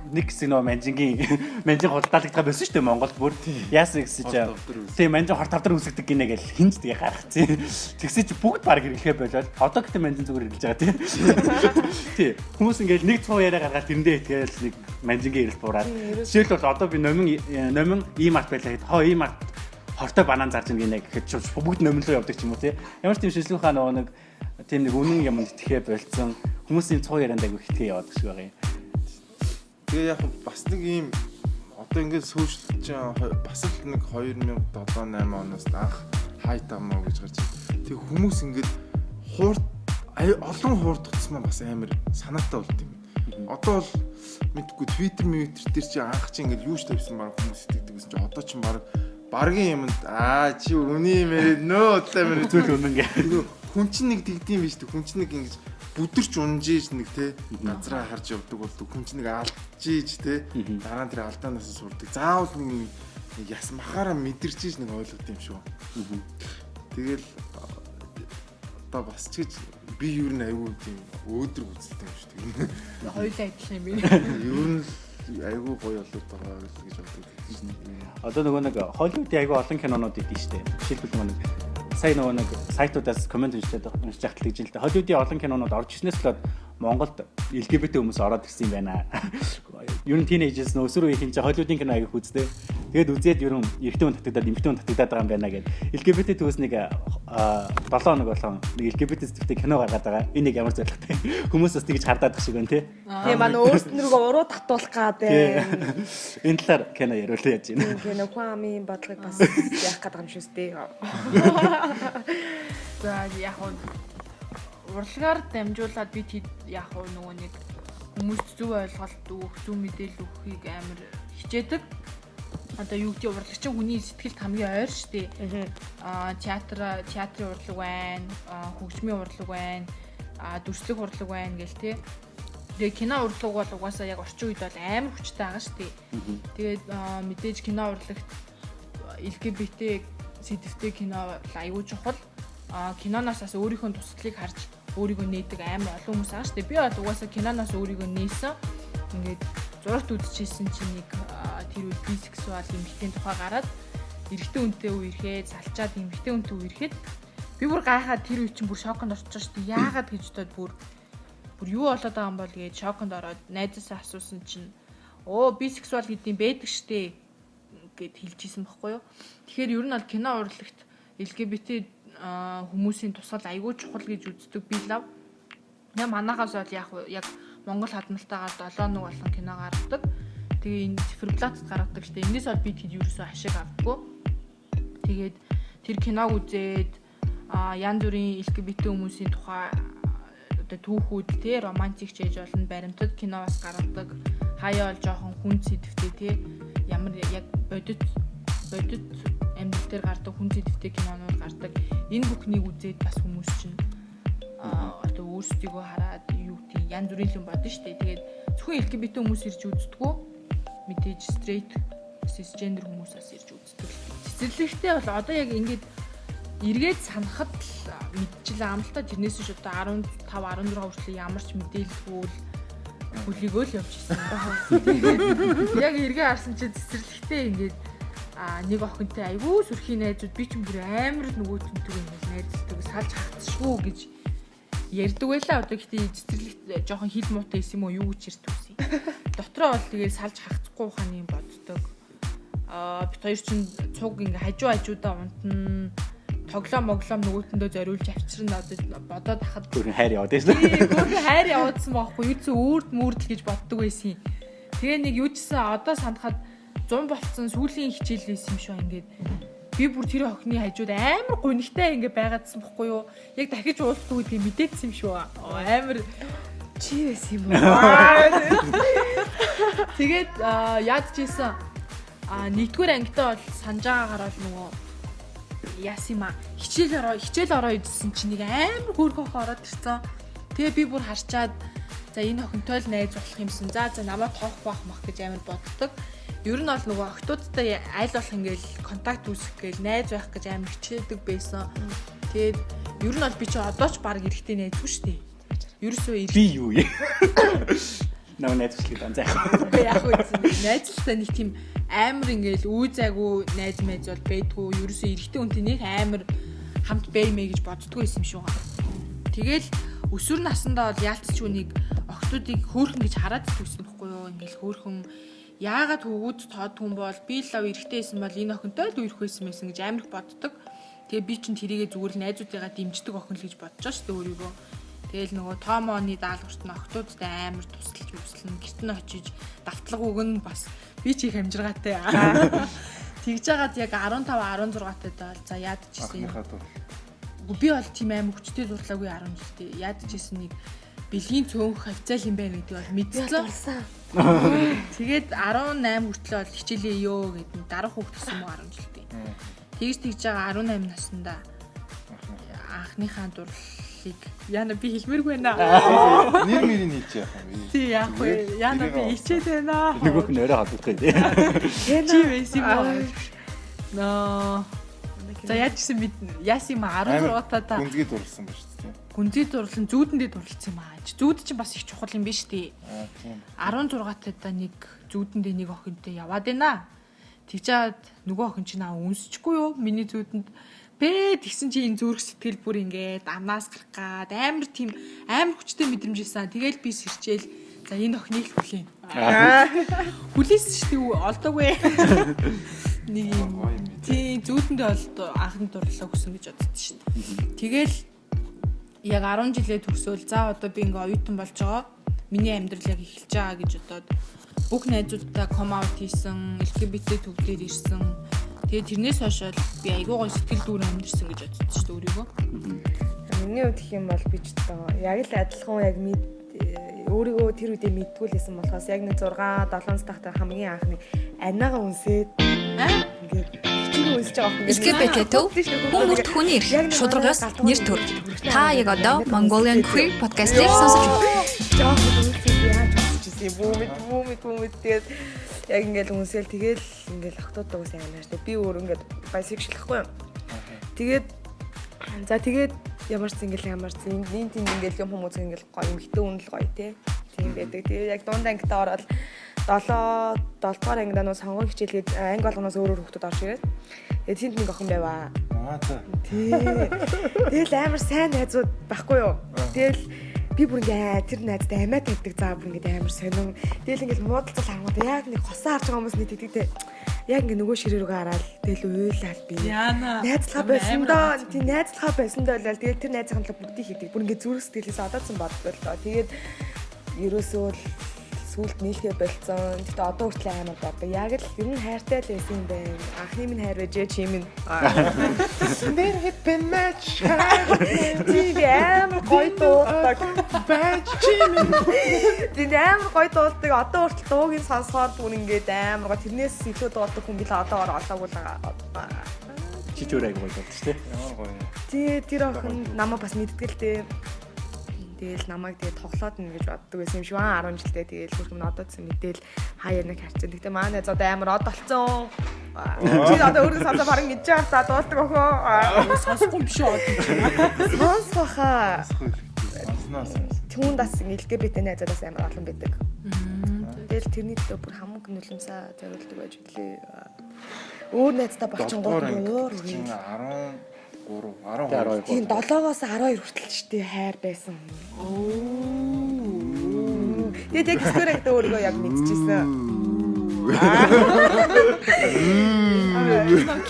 B: нэг хэсэг нөө манжин хурдталагдгаа байсан шүү дээ Монголд бүр яасан гэсэн чинь тийм манжин хор тавдар үсгдэг гинэ гэж хинж тэгээ гаргацсан. Тэгсэн чи бүгд баг хэрэглэхэ болоод одоо гэдэг манжин зүгээр хэрэглэж байгаа тийм. Хүмүүс ингээл нэг цуу яриа гаргаад тэрэндээ итгээл нэг манжингийн ирэл буураад. Жишээл бол одоо би номин ийм арт байлаа хэд ийм арт хортой банан зарж гинэ гэхэд бүгд номин руу явдаг ч юм уу тийм. Ямар ч тийм шинжлэх ухааны нөгөө нэг тийм нэг үнэн юмд итгэхэ болцсон хүмүүсийн цуу ярианд айгу хитгэе яваад гэж байгаа юм.
E: Тэгээ яг бас нэг ийм одоо ингээд сүүжлж бас л нэг 2007-8 оноос анх хайтамаа гэж гарч ирсэн. Тэг хүмүүс ингээд олон хуурдагцсан бас амар санаатай болт юм. Одоо бол мэдгүй Twitter дээр чи анх чи ингээд юу ч тавьсан баг хүмүүс итгэдэг гэсэн чи одоо ч багийн юмд чи үний юм яриад нөө удлаа мэр зүйл үнэн гэ. Хүн чинь нэг тэгдэм биш үү? Хүн чинь нэг ингэж бүдэрч унжиж нэг те газраа харж явдаг бол хүн чинь нэг алдчихийж те дараа нь тэр алдаанаас сурдаг. Заавал нэг яс махаараа мэдэрчиж нэг ойлгох юм шүү. Тэгэл одоо бас ч гэж би юу н аюу тийм өөдрөг үзэлтэй юм шүү дээ.
D: Хоёулаа адилхан юм би.
E: Юу н аюу гоё болоод байгаа гэж боддог.
B: Одоо нөгөө нэг Холливуудын аюу олон кинонууд идэв штэ. Жишээлбэл нэг сая нөгөө нэг сайтуудаас комент уншиж яхад л гэж л дээ. Холливуудын олон кинонууд орж ирснээс л Монголд LGBT хүмүүс ороод ирсэн юм байна. Ер нь тинейжерс нөөсрөө их юм чи Холливуудын кино аяг үздэг. Тэгээд үзээд ер нь эрэгтэй хүн татагдаад эмэгтэй хүн татагдаад байгаа юм байна гэд. LGBT төс нэг 7 хоног болгон нэг LGBT зэвтэй кино гаргаад байгаа. Энийг ямар зоригтой. Хүмүүс бас тэгж хардаад тах шиг байна тий.
C: Тийм маань өөрснөрөө уруу татуулах гад байна.
B: Энэ талаар кино яриулаа яаж байна.
C: Тийм нөхөн амын бодлогыг бас яах гэдэг юм шүүс дээ.
D: За яг урлагаар дамжуулаад бид яг нөгөө нэг хүмүүст зөв ойлголт өгөх, зөв мэдээлэл өгөхийг амар хичээдэг. Одоо юу гэдэг урлагчин хүний сэтгэлд хамгийн ойр шүү дээ. Театрын урлаг байна, хөгжмийн урлаг байна, дүрслэх урлаг байна гэл тээ. Тэгээ кино урлаг бол угаасаа яг орчин үед бол амар хүчтэй байгаа шүү дээ. Тэгээд мэдээж кино урлагт LGBT сэдвтэй кино аюул чухал. Киноноос бас өөрийнхөө туслалыг харж өөрийгөө нээдэг амар олон хүмүүс байгаа шүү дээ. Би бол угаасаа киноноос өөрийгөө нээсэн. Ингээд зурагт үзчихсэн чинь нэг тэр үед бисексуал эмэгтэй тухай гараад эрэгтэй хүнтэй үерхэд салчаад эмэгтэй хүнтэй үерхэд би бүр гайхаад тэр үед чинь бүр шоконд орчихсон шүү дээ. Яагаад гэж бодоод бүр юу болоод байгаа юм бол гээд шоконд ороод найзаасаа асуусан чинь бисексуал гэдэг юм байдаг штэ гэд хэлж исэн байхгүй юу. Тэгэхээр ер нь бол кино урлагт LGBT хүмүүсийн тусгал айгүй чухал гэж үздэг би лав. Манайхаас бол яг Монгол хадмалтайгаар 7 нэг болон кино гаргадаг. Тэгээ энэ циферблатд гаргадаг штэ. Энээс бол би тэд ерөөсөө ашиг авдаггүй. Тэгээд тэр киног үзээд янз бүрийн LGBT хүмүүсийн тухай одоо түүхүүд те романтик ч ээж болно баримтат кино бас гаргадаг. Хаяа бол жоохон хүн сэдвтэй те ямар яг бодит амьдрал дээр гардаг хүн сэдвтэй кинонууд гардаг. Энэ бүхнийг үзээд бас хүмүүс чинь одоо өөрсдийгөө хараад юу гэдэг янз бүрийн юм бодно шүү дээ. Тэгээд зөвхөн LGBT хүмүүс ирж үздэггүй. Мэдээж straight cisgender хүмүүс бас ирж үздэг. Цэцэрлэгтэй бол одоо яг ингэж эргээд санахад мэдчихлээ ам л та тэрнээс ч одоо 15 16 хүртэл ямар ч мэдээлэлгүй л хүлээгөө л явж ирсэн. Тэгээд яг эргээ харсан чинь цэцэрлэгтэй ингэж нэг охинтой айгүй сүрхийн найзууд би ч бүр амар нөгөө тэнтэг ингэж найзлдаг салж хатсшгүй гэж ярьдаг байлаа. Одоо гэхдээ цэцэрлэгт жоохон хил муутай исэн юм уу юу гэж ярьдаг үгүй. Дотроо бол тэгээд салж хагцахгүй ухааны юм боддог. Бид хоёр чинь цуг ингээ хажуудаа унтна тоглоом нөгөөтөндөө зориулж авчирна одоо бодоод хахад
B: гөрөн хайр яваад байсан.
D: Гөрөн хайр яваадсан байхгүй юу ч өөрд мөрдөл гэж боддог байсан. Тэгээ нэг юу чсэн одоо санахад 100 болцсон сүүлийн хичээлээс юм шүү ингээд би бүр тэр охины хажууд амар гунигтай ингээ байгаадсан байхгүй юу. Яг дахиж уулздаг гэдгийг мэдээдсэн юм шүү. Амар чи байсан юм уу? Тэгээд яад чийсэн нэгдүгээр ангитаа бол санджаагаараа л нөгөө ясима хичээл ороо идсэн чинь нэг амар хөөрхөх ороод ирсэн. Тэгээ би бүр харчаад за энэ охинтой л найз болох юмсан. За намайг тоох бах мах гэж амар боддог. Ер нь бол нөгөө охтуудтай аль болох ингээл контакт үүсгэх гээл найз байх гэж амар хичээдэг байсан. Тэгээд ер нь бол би чи одоо ч баг эрэхтэй найзгүй шүү дээ. Ерөөсөө
B: би юу юм? Наа найзчлыг анзаах.
D: Үгүй яг үгүй. Найзлалтай нэг тийм амар ингээл зайгүй найз бол байдгүй. Ерөөсөө эрэхтэй үнтэй нэг амар хамт баймэ гэж боддгоо юм шүү. Тэгэл өсвөр насндаа бол яалтч үнийг охтуудыг хөөрхөн гэж хараад төгсөн байхгүй юу? Ингээл хөөрхөн яагаад хөвгүүд тод хүн бол би лав эрэхтэйсэн бол энэ охинтой л үерх байсан гэж амар их боддог. Тэгээ би чинь тэрийгээ зүгээр л найзуудыгаа дэмждэг охин л гэж бодож шүү дээ өөрийгөө. Тэгэл нөгөө томооны даалгаварт нь охтуудтай амар тусалж өвслэн гэрт нь очиж давтлага өгнө бас би чи их амжиргаатай. Тэгж жагаад яг 15 16 таад бол за яадчихсэн. Би бол тийм амар хүчтэй дурлаагүй 10 жилтэй. Яадчихсэн нэг бэлгийн цөөнх хавцаал юм байна гэдэг бол мэдсэн. Тэгээд 18 хүртэл бол хичээлээ ёо гэдэг дарах хүүхд гэсэн мө 10 жилтэй. Тэгж байгаа 18 наснда анхныхаа дурлалыг яна би хэлмээргүй байна.
E: Нэр мэрийг хэлж яах юм бэ?
D: Тий яах вэ? Яна би ичээд байна.
B: Нөгөөх нь өөрөө хадгалах юм.
D: Чи байсан юм уу? Ноо. За яажсэн бид яасан юм 16 таа
E: гүнзгий дурлсан ба шүү дээ.
D: Гүнзгий дурлан зүүдэндээ дурлцсан юм аа. Зүүд чинь бас их чухал юм биш үү?
E: Тийм.
D: 16 таа нэг зүүдэндээ нэг охинтой яваад байна. Тэгжээд нөгөө охин чинь үнсчихгүй юу? Миний зүүдэнд бэ тэгсэн чи энэ зүрх сэтгэл бүр ингээд амнаас гарах гад амар тийм амар хүчтэй мэдрэмж ийсэн. Тэгэл би сэрчээл за энэ охиныг хүлээн. Хүлээсэн шүү дээ олдоогүй. Нэг юм тий зүүдэндээ анхны дурлалаа өгсөн гэж боддоо шүү дээ. Тэгэл яг 10 жилээ төгсөөл за одоо би ингээ оюутан болж байгаа. Миний амьдрал яг эхэлж байгаа гэж бодоод бүх найзуудтай ком аут хийсэн, LGBT төвлөр ирсэн. Тэгээ тэрнээс хойш би айгүй гоо сэтгэл дүүр амьдэрсэн гэж бодсон шүү дээ өөрийгөө.
C: Миний хувьд гэх юм бол би ч одоо яг л адилхан яг өөрийгөө тэр үедээ мэдгүй л байсан болохоос яг нэг 6 7 тахтай хамгийн анхны анаага үнсээд ингээд хичээл үнсэж байгаа юм.
A: LGBT төв хүмүүст хүний эрх шударгаас нэр төр. Та яг одоо Mongolian Queer podcast-ийг сонсож байна.
C: Жаахан үнсээд яаж үзчихсэн бүүмэд тэгээд яг ингээд үнсээл тэгээд ингээд охтуудаа үсээ анаач. Би өөр ингээд bisexual-хгүй юм. Тэгээд ямар ч энэ тийм ингээд юм хүмүүс ингээд гоё эмхтэй үнэл гоё тийм байдаг. Тэгээд яг дунд ангитаа ороод 7 дугаар ангидаа нөө сонгон хичээлгээд анги болгоноос өөрөөр хүүхдүүд орж ирээд тэгээд тэнд нэг охин байваа.
E: Аа за.
C: Тэгэл амар сайн найзууд байхгүй юу. Тэгэл би бүр ингээ тэр найзтай амиа тавьдаг заа бүр ингээ амар сонин. Тэгэл ингээ муудалцал харангууд яг нэг хосоо харж байгаа хүмүүс нэг тэгдэг. Яг ингээ нөгөө ширээ рүүгээ хараад тэгэл уйлаад би. Найзлага байсан доо. Тийм найзлага байсан доо л тэгэл тэр найзын хамтлаг бүгдийг хийдэг. Бүр ингээ зүрх сэтгэлээс одоодсон боддог л доо. Тэгээд ерөөсөө сүлд нийлхээ болцсон. Гэтэ одоо хүртэл амар боддог. Яг л ер нь хайртай л байсан юм байна. Анхны минь хайр байжээ чи минь. Нэр хэпэн матч. Тийм амар гоё дуулдаг. Бач чи минь. Тийм амар гоё дуулдаг. Одоо хүртэл дуугийн сонсохоор бүр ингээд амар гоё. Тэрнээс илүү дуулдаг хүн билээ одоогоор олоогүй л байгаа.
B: Чи ч өөрөө гоё болдог шүү дээ.
E: Ямар гоё.
C: Тий тэр охин намайг бас мэддэг л дээ. Тэгэл намайг тэгээ тоглоод нэ гэж боддог байсан юм шиг 10 жилдээ тэгэл хүрхэн одоодсэн мэдээл хаяа нэг харчин. Гэтэ манай зод амар од болцсон. Чи одоо өөрөө сонсоо баран гэж байгаа та дуулдаг өхөө.
D: Сонсохгүй биш үү?
C: Сонсохоо.
E: Сонсноос.
C: Түүнд бас LGBT найзадаас амар олон байдаг. Тэгэл тэрний төлөө бүр хамаг нулимсаа зориулдаг байж үлээ. Өөр найзтай болчихгоо өөр өөр.
E: 12.
C: Тийм 7-оос 12 хүртэл ч тий хайр байсан. Тэгээд экспириенс өөрийгөө яг мэдчихсэн.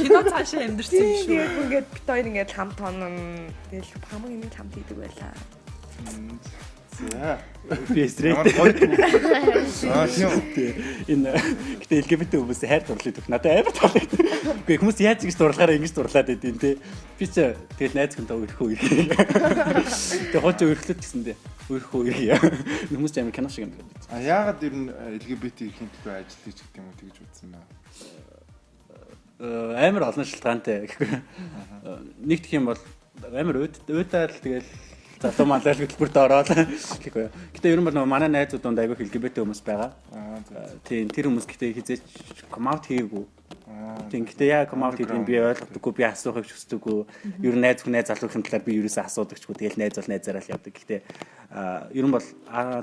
D: Кино цаашаа амьдэрсэн юм шүү.
C: Тэгээд ингээд бит хоёр ингээд хамт тонон тэгэл хамаг юм хамт хийдэг байлаа.
E: За.
B: Би стрейт.
E: Тийм.
B: Энэ гэтээ LGBT хүмүүс хайр дурлалыг төх надад амар таалагдав. Гэхдээ хүмүүс яаж ингэж дурлахаараа ингэж дурлаад байдیں۔ Тэ. Би ч тэгэл найз хүнтэй өөрхөө ирэх. Тэгээ хооч өөрхлөд гэсэн дээ. Өөрхөө ирэх. Хүмүүс ч амар кино шиг юм байна.
E: А яагаад ер нь LGBT ихийн төлөө ажиллаж гэдэг юм уу тэгж үзсэн баа.
B: Амар олон шалтгаантай. Нэг гэх юм бол амар уйдаал тэгэл залуу малал хөтөлбөрт ороод гэхгүй. Гэтэ ер нь бол манай найзууд донд айгүй LGBT хүмүүс байгаа. Тийм тэр хүмүүс гэтээ хизээч come out хийгээгүй. Тийм гэтээ яа come out хийх юм би ойлгодоггүй, би асуухыг хүсдэггүй. Ер нь найз хүн найз залуухийн талаар би ерөөсөө асуудагчгүй. Тэгэл найз бол найзаараа л явдаг. Гэтээ ер нь бол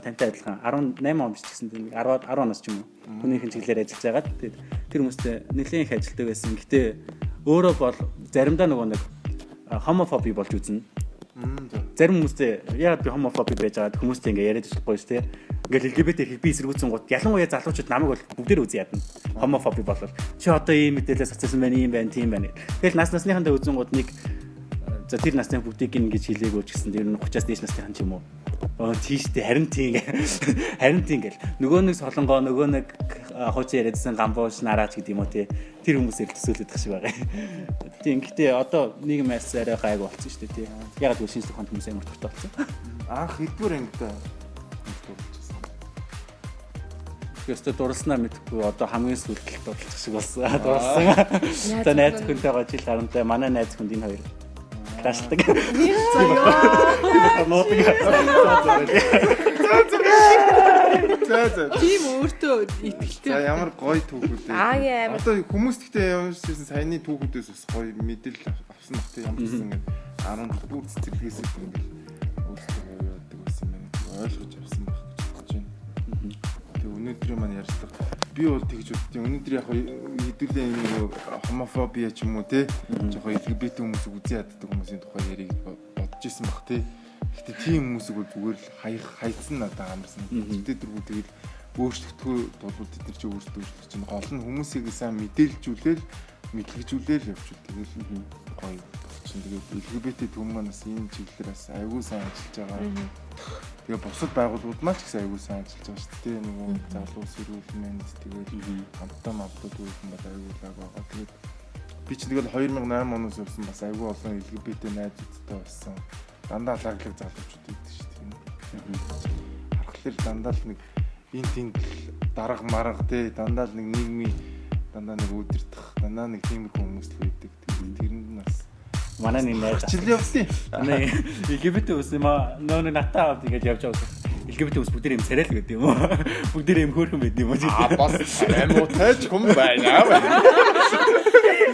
B: тантай адилхан 18 он биш гэсэн тийм 10 оноос ч юм уу. Хүнийхэн чиглэлээр ажиллаж байгаад тэр хүмүүстэй нэлээд их ажилтдаг байсан. Гэтээ өөрөө бол заримдаа нөгөө нэг homophobic болж үзнэ. Зарим хүмүүстэй яагаад би homophobic байж байгаад хүмүүстэй ингээ яриад ичихгүй шүү дээ. Ингээл LGBT хэрэг би эсэргүүцсэн гот ялангуяа залуучууд намайг бол бүгдээр үзье ядна. Homophobic болол. Чи одоо ийм мэдээлэл цацсан байна, ийм байна, тийм байна. Тэгэл насныхандаа үзэн гот нэг за тэр насны бүгдийг ингэж хэлээгөө ч гэсэн тэр 30-аас дээш насныхан ч юм уу. Тийштэй харин тийм гэл нөгөө нэг солонгоо нөгөө нэг хуучин яриадсан гамбууш нараач гэдэг юм уу тий тэр хүмүүсээр төсөөлөд тах шиг байгаа. Тийм гэхдээ одоо нийгмээс арай гайгүй болсон шүү дээ тий. Ягаад гэвэл шинжлэх ухааны хүмүүс амар дуртай болсон.
E: Анх хэдвэр ангитай болчихсон.
B: Гэхдээ дурласнаа мэдхгүй одоо хамгийн сүүлд дурлах шиг болсон. Дурлсан. За найз хүнтэйгээ жил гарантай манай найз хүнд энэ хоёр таашдаг.
E: За.
D: Тийм өөртөө итгэлтэй.
E: За ямар гоё түүхүүд ээ. Одоо хүмүүс гэхдээ явуулсан саяны түүхүүдээс бас гоё мэдээлэл авсан бах тийм ямар гэсэн ингэ 14 цэцэрлэгээс ингэ өөрсдөө явуулдаг байсан юм байна. Ойлгож авсан байх гэж бодож байна. Тэгээ өнөөдрийн маань ярьдаг. Би бол тэгж боддیں۔ Өнөөдөр яг хэдүүлээ нэг хомофобия ч юм уу те жоохон LGBT хүмүүс үзий яддаг хүмүүсийн тухай яриг бодож исэн бах те. Гэтэ тийм хүмүүсийг бол зүгээр л хайцсан надад амарсан. Тэд дөрвөө тэгэл өөрчлөгдөхөө болбол тэд нар ч өөрсдөө өөрчлөж чинь гол нь хүмүүсийг сайн мэдээлжүүлээл мэдлэгжүүлээл явуул тэгэл гоё чинь тэгээд LGBT хүмүүс манаас энэ чиглэлээр бас аягүй сайн ажиллаж байгаа. Тэгээ бусад байгууллагууд маань ч гэсэн аягүй сайн ажиллаж байгаа шүү дээ. Нөгөө залуу сэрүүлмэнд тэгээд хамтдаа мавдууд үйлхэн бол аягүй лаг байгаа. Тэгээд би ч тэгэл 2008 оноос явсан бас аягүй олон LGBT найзуудтай болсон. Дандаа лаглаг залуучууд байдаг шүү дээ. Харахад дандаа л нэг ин тинг дарга марга те дандаа л нэг нийгмийн дандаа нэг өдөртөх дандаа нэг тиймэрхүү хүмүүс л байдаг. Тэр нь бас манай нэг найз чил явсан.
B: Манай LGBT хүмүүс нөө натаа авд ингэж явж байгаа. LGBT хүмүүс бүгд юм царай л гэдэг юм уу? Бүгд юм хөөрхөн байд юм уу?
E: Бас амуутай ч хүм байна.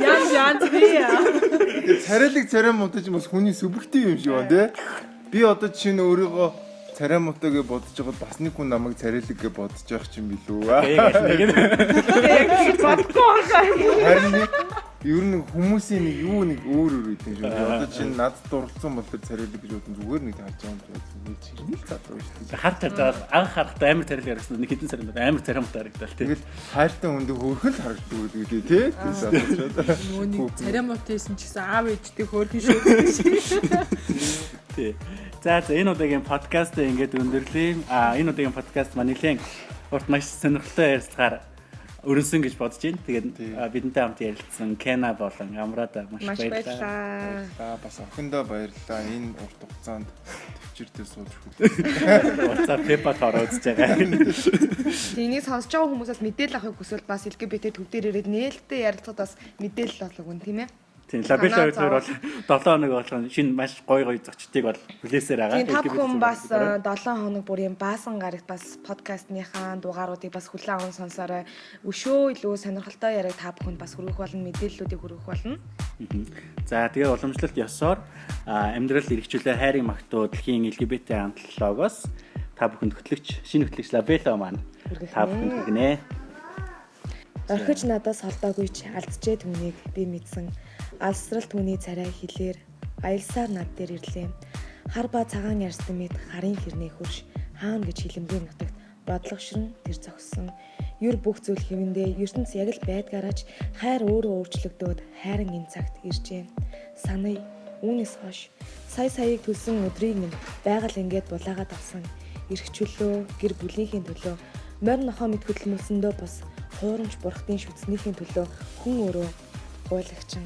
D: Ян зээ.
E: Царайлаг царай муудаж бас хүний субъектив юм шиг байна тий. Би одоо жишээ нь өөрийгөө царай муутай гэж бодож байгаад бас нэг хүн намайг царайлаг гэж бодож байх юм билүү.
C: Яг бодохгүй байна.
E: Харин Ер нь хүмүүсийн нэг юу нэг өөр гэдэг шүү. Одоо чинь надад дурлцсан бол тэр царайлаг гэж бодсон зүгээр нэг харж байгаа юм байна. Нэг залуу шүү дээ.
B: Харж байгаа анх харахад амар царил ярсан. Нэг хэдэн сарын амар царамтай харагдал тий.
E: Тэгэл хайртай хүнд хөөрхөл харагддаг гэдэг тий.
D: Нөгөө нэг царамут хийсэн ч гэсэн аав ээжтэй хөөрхөн шүү.
B: Тий. За энэ удаагийн подкаст ингээд өндөрлөе. Энэ удаагийн подкаст маань нэлээд урт маш сонирхолтой ярилцлагаар өрнсөн гэж бодож байна. Тэгээд бидэнтэй хамт ярилцсан Кена болон Амрада маш баярлалаа.
E: Бас охиндоо баярлалаа. Энэ урт хугацаанд төвчөртэй сууж хүлээсэн.
B: Уцаа пепа тараа үзэж байгаа.
C: Тэнийг сонсож байгаа хүмүүсээс мэдээлэл авахыг хүсвэл бас LGBT төв дээр ирээд нээлттэй ярилцахад бас мэдээлэл болов гүн тийм ээ.
B: Тийм лабелла хоёр бол 7 хоног болгон шинэ маш гоё зочдыг бол хүлээсээр байгаа.
C: Тийм та бүхэн бас 7 хоног бүрийн баасан гарагт бас подкастныхаа дугааруудыг бас хүлээн аван сонсоорой. Өшөө илүү сонирхолтой яриаг та бүхэнд бас хүргэх болно, мэдээллүүдийг хүргэх болно.
B: За тэгээ уламжлалт ёсоор амьдрал эрхчлээ хайрын магтуу дэлхийн LGBT хамтлагоос та бүхэнд шинэ хөтлөгч лабелла маань та бүхэнд хүргэнэ.
C: Орхиж надаас холдоогүй ч алдчээ түүнийг би мэдсэн. Алсрал түүний царай хилээр аялсаар над дээр ирлээ. Хар ба цагаан ярстан мэд харын хэрний хөрш хаана гэж хилэмгийн нутагт бодлогошрон тэр зогссон. Юр бүх зүйл хэвэндээ ертөнц яг л байдгаараач хайр өөрөө өөрчлөгдөөд хайрын энэ цагт иржээ. Саная үүнээс хойш саяыг төлсөн өдрийг минь байгаль ингээд булаагаад авсан. Ирэх чөлөө гэр бүлийнхээ төлөө морь нохоо мэд хөдөлмөрсөндөө бас хуурамч бурхтын шүтснийхээ төлөө хүн өөрөө гуйлагчин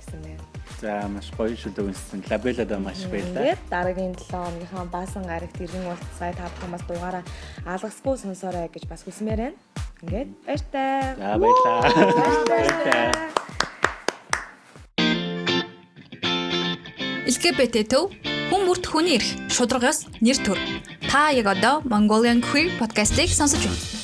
C: гэсэн байна.
B: За маш гоё шүлэг үнсэн. Лабелладаа маш баярлалаа.
C: Тэгээд дараагийн 7 хоногийнхаа баасан гарагт иргэн уулзсай та бүхэн бас дугаараа алгасгүй сонсоорой гэж бас хүсмээр байна. Ингээд баяртай.
B: За баярлалаа.
A: LGBT төв хүн бүрт хүний эрх, шударгаас нэр төр. Та яг одоо Mongolian Queer podcast-ийг сонсож байна.